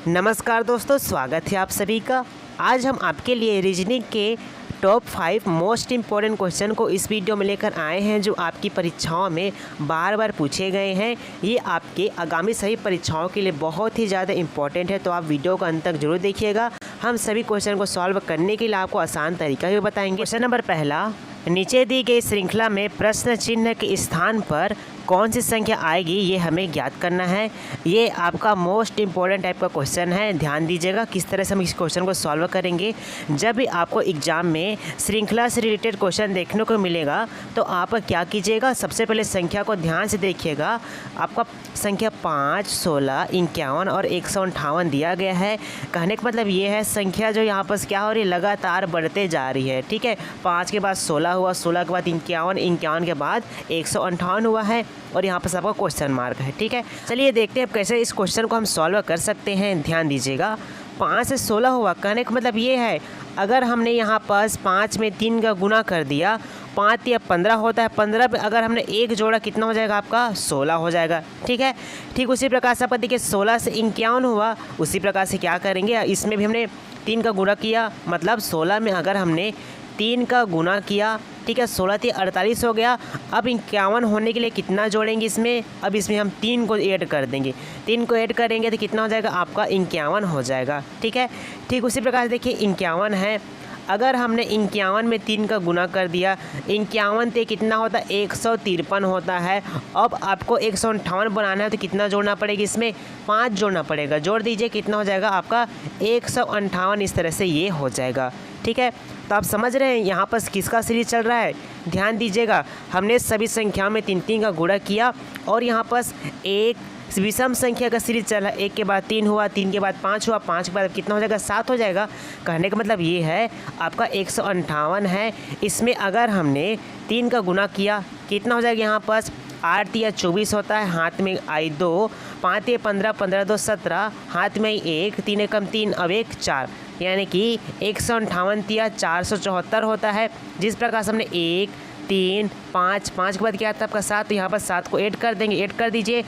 नमस्कार दोस्तों, स्वागत है आप सभी का। आज हम आपके लिए रीजनिंग के टॉप 5 मोस्ट इम्पॉर्टेंट क्वेश्चन को इस वीडियो में लेकर आए हैं, जो आपकी परीक्षाओं में बार बार पूछे गए हैं। ये आपके आगामी सभी परीक्षाओं के लिए बहुत ही ज़्यादा इम्पॉर्टेंट है, तो आप वीडियो को अंत तक जरूर देखिएगा। हम सभी क्वेश्चन को सॉल्व करने के लिए आपको आसान तरीका भी बताएंगे। क्वेश्चन नंबर पहला, नीचे दी गई श्रृंखला में प्रश्न चिन्ह के स्थान पर कौन सी संख्या आएगी, ये हमें ज्ञात करना है। ये आपका मोस्ट इम्पॉर्टेंट टाइप का क्वेश्चन है। ध्यान दीजिएगा किस तरह से हम इस क्वेश्चन को सॉल्व करेंगे। जब भी आपको एग्जाम में श्रृंखला से रिलेटेड क्वेश्चन देखने को मिलेगा तो आप क्या कीजिएगा, सबसे पहले संख्या को ध्यान से देखिएगा। आपका संख्या 5, 16, 51 और 158 दिया गया है। कहने का मतलब ये है संख्या जो यहाँ पर क्या हो रही है, लगातार बढ़ते जा रही है। ठीक है, 5 के बाद 16 हुआ, 16 के बाद 51, 51 के बाद 158 हुआ है और यहाँ पर सबका क्वेश्चन मार्क है। ठीक है, चलिए देखते हैं अब कैसे इस क्वेश्चन को हम सॉल्व कर सकते हैं। ध्यान दीजिएगा, 5 से 16 हुआ। कहने का मतलब ये है, अगर हमने यहाँ पर 5 में 3 का गुना कर दिया, 5 या 15 होता है। 15 पे अगर हमने 1 जोड़ा कितना हो जाएगा, आपका 16 हो जाएगा। ठीक है, ठीक उसी प्रकार से आपका देखिए 16 से 51 हुआ। उसी प्रकार से क्या करेंगे, इसमें भी हमने 3 का गुणा किया, मतलब 16 में अगर हमने 3 का गुना किया, ठीक है, 16 3 48 हो गया। अब 51 होने के लिए कितना जोड़ेंगे इसमें, अब इसमें हम 3 को ऐड कर देंगे। 3 को ऐड करेंगे तो कितना हो जाएगा, आपका 51 हो जाएगा। ठीक है, ठीक उसी प्रकार से देखिए 51 है। अगर हमने 51 में 3 का गुना कर दिया, 51 ते कितना होता है, 153 होता है। अब आपको 158 बनाना है तो कितना जोड़ना पड़ेगा, इसमें 5 जोड़ना पड़ेगा। जोड़ दीजिए, कितना हो जाएगा आपका 158। इस तरह से ये हो जाएगा। ठीक है, तो आप समझ रहे हैं यहाँ पर किसका सीरीज चल रहा है। ध्यान दीजिएगा, हमने सभी संख्याओं में 3 का गुणा किया और यहाँ पर एक विषम संख्या का सीरीज चला। 1 के बाद 3 हुआ, 3 के बाद 5 हुआ, 5 के बाद कितना हो जाएगा, 7 हो जाएगा। कहने का मतलब ये है आपका 158 है। इसमें अगर हमने 3 का गुना किया, कितना हो जाएगा, यहाँ पर 8 या 24 होता है, हाथ में आई 2, 5 या 15, 15 2 17, हाथ में 1, 3 एकम 3, अब 1 4, यानी कि 158 या 474 होता है। जिस प्रकार से हमने 1 3 5 5 के बाद क्या आता है आपका 7, तो यहाँ पर 7 को ऐड कर देंगे। ऐड कर दीजिए,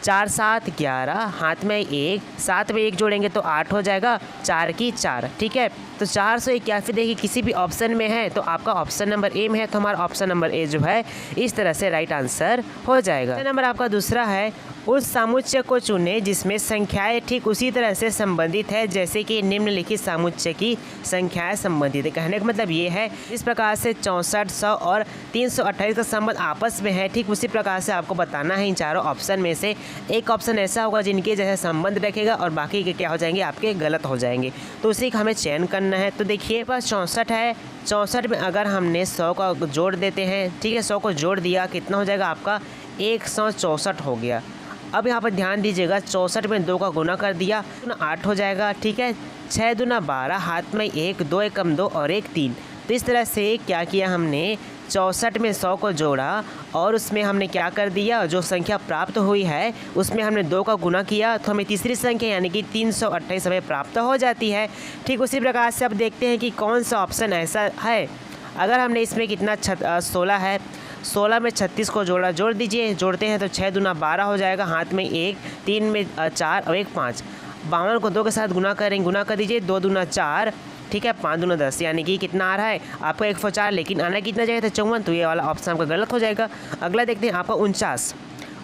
4 7 11, हाथ में 1, 7 में 1 जोड़ेंगे तो 8 हो जाएगा, 4 की 4। ठीक है, तो 481 देखिए किसी भी ऑप्शन में है तो आपका ऑप्शन नंबर ए में है, तो हमारा ऑप्शन नंबर ए जो है इस तरह से राइट आंसर हो जाएगा। नंबर आपका दूसरा है, उस समुच्चय को चुने जिसमें संख्याएं ठीक उसी तरह से संबंधित है जैसे कि निम्नलिखित समुच्चय की संख्याएं संबंधित है। कहने का मतलब ये है, इस प्रकार से 64, 100 और 328 का संबंध आपस में है, ठीक उसी प्रकार से आपको बताना है इन चारों ऑप्शन में से एक ऑप्शन ऐसा होगा जिनके जैसे संबंध रखेगा और बाकी के क्या हो जाएंगे, आपके गलत हो जाएंगे। तो उसी का हमें चयन करना है। तो देखिए पास 64 है, 64 में अगर हमने 100 का जोड़ देते हैं, ठीक है, 100 को जोड़ दिया, कितना हो जाएगा आपका 164 हो गया। अब यहाँ पर ध्यान दीजिएगा, 64 में 2 का गुना कर दिया, 8 हो जाएगा। ठीक है, 6 दूना 12, हाथ में 1, 2 एकम 2 और 1 3। तो इस तरह से क्या किया, हमने 64 में 100 को जोड़ा और उसमें हमने क्या कर दिया, जो संख्या प्राप्त हुई है उसमें हमने 2 का गुना किया, तो हमें तीसरी संख्या यानी कि 328 हमें प्राप्त हो जाती है। ठीक उसी प्रकार से अब देखते हैं कि कौन सा ऑप्शन ऐसा है। अगर हमने इसमें कितना 16 है, 16 में 36 को जोड़ दीजिए। जोड़ते हैं तो 6 दूना 12 हो जाएगा, हाथ में 1, 3 में 4 और 1 5। 52 को 2 के साथ गुना करेंगे, गुना कर दीजिए, 2 दूना 4, ठीक है, 5 दूना 10, यानी कि कितना आ रहा है आपको 104, लेकिन आना कितना जाएगा, तो 54। तो ये वाला ऑप्शन आपका गलत हो जाएगा। अगला देखते हैं आपका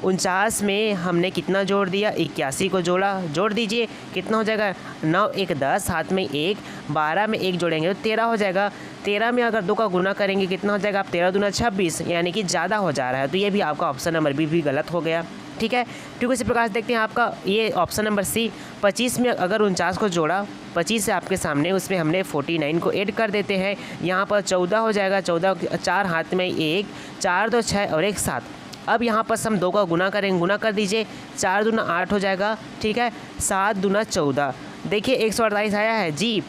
49 में हमने कितना जोड़ दिया, 81 को जोड़ दीजिए, कितना हो जाएगा 9 1 10, हाथ में 1, 12 में 1 जोड़ेंगे तो 13 हो जाएगा। 13 में अगर 2 का गुना करेंगे कितना हो जाएगा, आप 13 दूना 26, यानी कि ज़्यादा हो जा रहा है। तो ये भी आपका ऑप्शन नंबर बी भी गलत हो गया। ठीक है, ठीक उसी प्रकार से देखते हैं आपका ये ऑप्शन नंबर सी, 25 में अगर 49 को जोड़ा, 25 से आपके सामने, उसमें हमने 49 को ऐड कर देते हैं, यहाँ पर 14 हो जाएगा। 14 4, हाथ में 1, 4 2 6 और 1 7। अब यहाँ पर हम 2 का गुना करेंगे, गुना कर दीजिए, 4 दूना 8 हो जाएगा। ठीक है, 7 दूना 14, देखिए 148 आया है जी।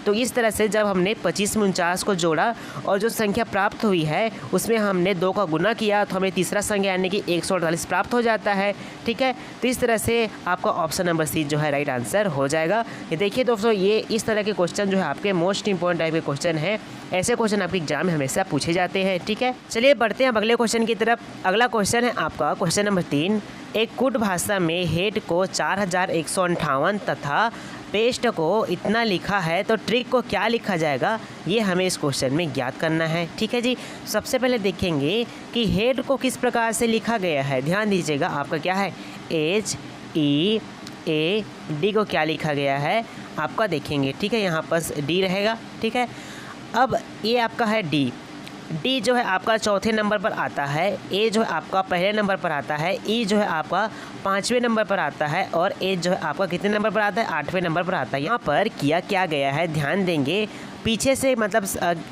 तो इस तरह से जब हमने 25 में 49 को जोड़ा और जो संख्या प्राप्त हुई है उसमें हमने 2 का गुना किया तो हमें तीसरा संख्या यानी कि 148 प्राप्त हो जाता है। ठीक है, तो इस तरह से आपका ऑप्शन नंबर सी जो है राइट आंसर हो जाएगा। ये देखिए दोस्तों, ये इस तरह के क्वेश्चन जो है आपके मोस्ट इंपॉर्टेंट टाइप के क्वेश्चन है। ऐसे क्वेश्चन आपके एग्जाम में हमेशा पूछे जाते हैं। ठीक है, चलिए बढ़ते हैं अगले क्वेश्चन की तरफ। अगला क्वेश्चन है आपका क्वेश्चन नंबर 3। एक कुट भाषा में हेड को 4158 तथा पेस्ट को इतना लिखा है तो ट्रिक को क्या लिखा जाएगा, ये हमें इस क्वेश्चन में ज्ञात करना है। ठीक है जी, सबसे पहले देखेंगे कि हेड को किस प्रकार से लिखा गया है। ध्यान दीजिएगा, आपका क्या है HEAD को क्या लिखा गया है आपका देखेंगे। ठीक है, यहाँ पर D रहेगा। ठीक है, अब ये आपका है डी जो है आपका चौथे नंबर पर आता है, ए जो है आपका पहले नंबर पर आता है, ई जो है आपका 5वें नंबर पर आता है और एच जो है आपका कितने नंबर पर आता है 8वें नंबर पर आता है। यहाँ पर किया क्या गया है ध्यान देंगे, पीछे से मतलब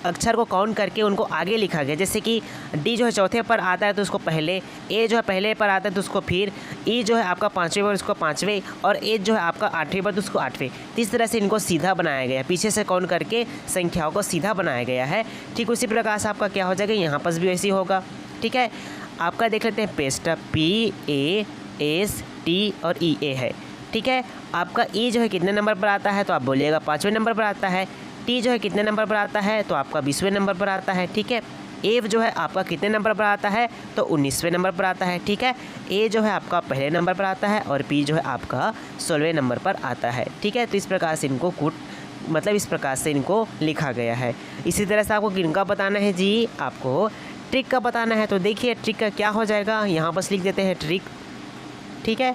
अक्षर को काउंट करके उनको आगे लिखा गया। जैसे कि डी जो है चौथे पर आता है तो उसको पहले, ए जो है पहले पर आता है तो उसको फिर, ई जो है आपका 5वें पर उसको 5वें और एच जो है आपका 8वें पर तो उसको 8वें। इस तरह से इनको सीधा बनाया गया है, पीछे से काउंट करके संख्याओं को सीधा बनाया गया है। ठीक उसी प्रकार से आपका क्या हो जाएगा, यहाँ पर भी वैसे ही होगा। ठीक है, आपका देख लेते हैं पेस्ट PAST और EA है। ठीक है, आपका ई जो है कितने नंबर पर आता है तो आप बोलिएगा 5वें नंबर पर आता है। टी जो है कितने नंबर पर आता है तो आपका 20वें नंबर पर आता है। ठीक है, एफ जो है आपका कितने नंबर पर आता है तो 19वें नंबर पर आता है। ठीक है, ए जो है आपका पहले नंबर पर आता है और पी जो है आपका 16वें नंबर पर आता है। ठीक है, तो इस प्रकार से इनको इस प्रकार से इनको लिखा गया है। इसी तरह से आपको किनका बताना है जी, आपको ट्रिक का बताना है। तो देखिए ट्रिक का क्या हो जाएगा, यहाँ बस लिख देते हैं ट्रिक। ठीक है,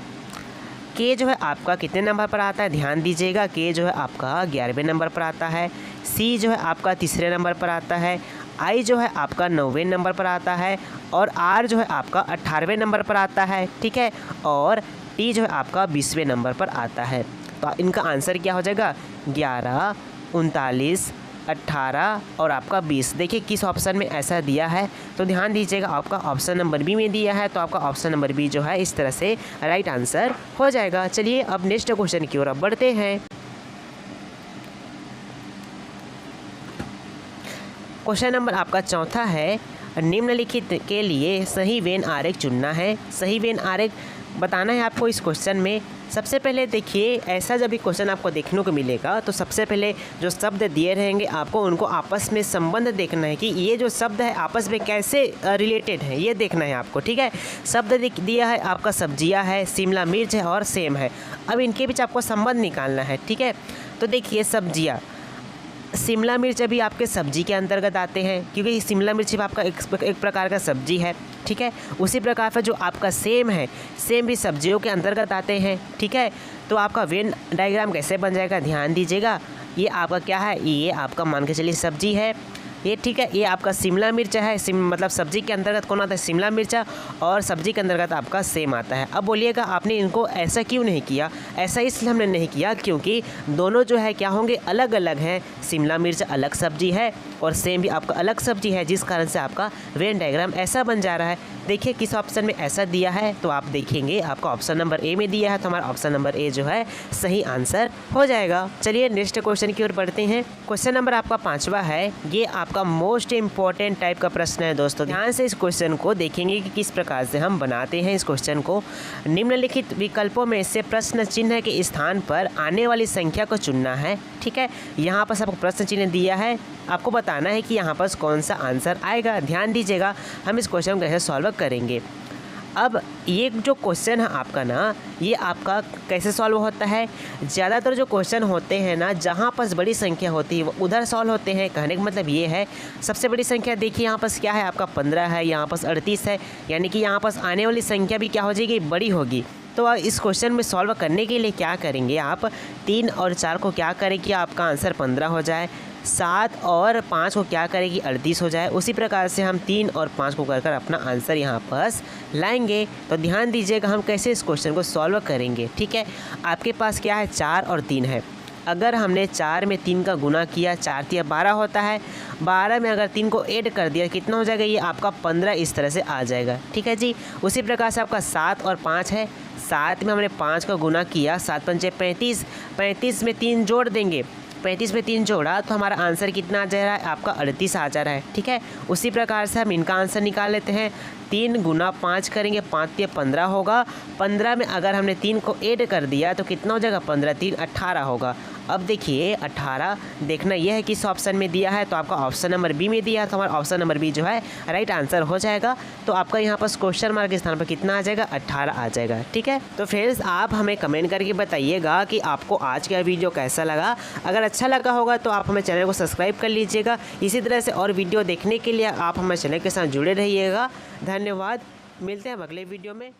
के जो है आपका कितने नंबर पर आता है ध्यान दीजिएगा, के जो है आपका 11वें नंबर पर आता है। सी जो है आपका तीसरे नंबर पर आता है। आई जो है आपका 9वें नंबर पर आता है और आर जो है आपका 18वें नंबर पर आता है। ठीक है, और टी जो है आपका 20वें नंबर पर आता है। तो इनका आंसर क्या हो जाएगा 11, 39, 18 और आपका 20। देखिए किस ऑप्शन में ऐसा दिया है तो ध्यान दीजिएगा, आपका ऑप्शन नंबर बी में दिया है तो आपका ऑप्शन नंबर बी जो है इस तरह से राइट आंसर हो जाएगा। चलिए अब नेक्स्ट क्वेश्चन की ओर अब बढ़ते हैं। क्वेश्चन नंबर आपका चौथा है, निम्नलिखित के लिए सही वेन आरेख चुनना है। सही वेन आरेख बताना है आपको इस क्वेश्चन में। सबसे पहले देखिए, ऐसा जब भी क्वेश्चन आपको देखने को मिलेगा तो सबसे पहले जो शब्द दिए रहेंगे आपको उनको आपस में संबंध देखना है कि ये जो शब्द है आपस में कैसे रिलेटेड है, ये देखना है आपको। ठीक है, शब्द दिया है आपका सब्जियां है, शिमला मिर्च है और सेम है। अब इनके बीच आपको संबंध निकालना है। ठीक है, तो देखिए सब्जियाँ, शिमला मिर्च अभी आपके सब्जी के अंतर्गत आते हैं क्योंकि शिमला मिर्च भी आपका एक प्रकार का सब्जी है। ठीक है, उसी प्रकार से जो आपका सेम है, सेम भी सब्जियों के अंतर्गत आते हैं। ठीक है, तो आपका वेन डायग्राम कैसे बन जाएगा ध्यान दीजिएगा, ये आपका क्या है, ये आपका मान के चलिए सब्जी है ये। ठीक है, ये आपका शिमला मिर्च है, मतलब सब्जी के अंतर्गत कौन आता है शिमला मिर्च और सब्जी के अंतर्गत आपका सेम आता है। अब बोलिएगा आपने इनको ऐसा क्यों नहीं किया, ऐसा इसलिए हमने नहीं किया क्योंकि दोनों जो है क्या होंगे अलग अलग हैं। शिमला मिर्च अलग सब्जी है और सेम भी आपका अलग सब्जी है, जिस कारण से आपका वेन डायग्राम ऐसा बन जा रहा है। देखिए किस ऑप्शन में ऐसा दिया है तो आप देखेंगे आपका ऑप्शन नंबर ए में दिया है तो हमारा ऑप्शन नंबर ए जो है सही आंसर हो जाएगा। चलिए नेक्स्ट क्वेश्चन की ओर बढ़ते हैं। क्वेश्चन नंबर आपका 5वां है, ये आपका मोस्ट इम्पॉर्टेंट टाइप का प्रश्न है दोस्तों। ध्यान से इस क्वेश्चन को देखेंगे कि किस प्रकार से हम बनाते हैं इस क्वेश्चन को। निम्नलिखित विकल्पों में से प्रश्न चिन्ह के स्थान पर आने वाली संख्या को चुनना है। ठीक है, यहाँ पर आपको प्रश्न चिन्ह दिया है, आपको बताना है कि यहाँ पर कौन सा आंसर आएगा। ध्यान दीजिएगा, हम इस क्वेश्चन को कैसे सॉल्व करेंगे। अब ये जो क्वेश्चन है आपका ना, ये आपका कैसे सॉल्व होता है, ज़्यादातर जो क्वेश्चन होते हैं ना जहाँ पर बड़ी संख्या होती है वो उधर सॉल्व होते हैं। कहने का मतलब ये है, सबसे बड़ी संख्या देखिए यहाँ पर क्या है आपका 15 है, यहाँ पर 38 है, यानी कि यहाँ पर आने वाली संख्या भी क्या हो जाएगी बड़ी होगी। तो इस क्वेश्चन में सॉल्व करने के लिए क्या करेंगे आप, 3 और 4 को क्या करें कि आपका आंसर 15 हो जाए, 7 और 5 को क्या करेगी 38 हो जाए। उसी प्रकार से हम 3 और 5 को कर अपना आंसर यहाँ पर लाएंगे। तो ध्यान दीजिएगा हम कैसे इस क्वेश्चन को सॉल्व करेंगे। ठीक है, आपके पास क्या है 4 और 3 है। अगर हमने 4 में 3 का गुना किया, 4 3 12 होता है, 12 में अगर 3 को ऐड कर दिया कितना हो जाएगा, ये आपका 15 इस तरह से आ जाएगा। ठीक है जी, उसी प्रकार से आपका 7 और 5 है, 7 में हमने 5 का गुना किया, 7 पंचे 35, 35 में 3 जोड़ देंगे, 35 में 3 जोड़ा तो हमारा आंसर कितना आ जा रहा है, आपका 38 आ जा रहा है। ठीक है, उसी प्रकार से हम इनका आंसर निकाल लेते हैं। 3 गुना 5 करेंगे, 5 ये 15 होगा। 15 में अगर हमने 3 को ऐड कर दिया तो कितना हो जाएगा, 15 3 18 होगा। अब देखिए 18 देखना यह है कि इस ऑप्शन में दिया है तो आपका ऑप्शन नंबर बी में दिया है, तो हमारा ऑप्शन नंबर बी जो है राइट आंसर हो जाएगा। तो आपका यहाँ पर क्वेश्चन मार्क के स्थान पर कितना आ जाएगा, 18 आ जाएगा। ठीक है, तो फ्रेंड्स आप हमें कमेंट करके बताइएगा कि आपको आज का वीडियो कैसा लगा। अगर अच्छा लगा होगा तो आप हमें चैनल को सब्सक्राइब कर लीजिएगा। इसी तरह से और वीडियो देखने के लिए आप हमारे चैनल के साथ जुड़े रहिएगा। धन्यवाद, मिलते हैं अगले वीडियो में।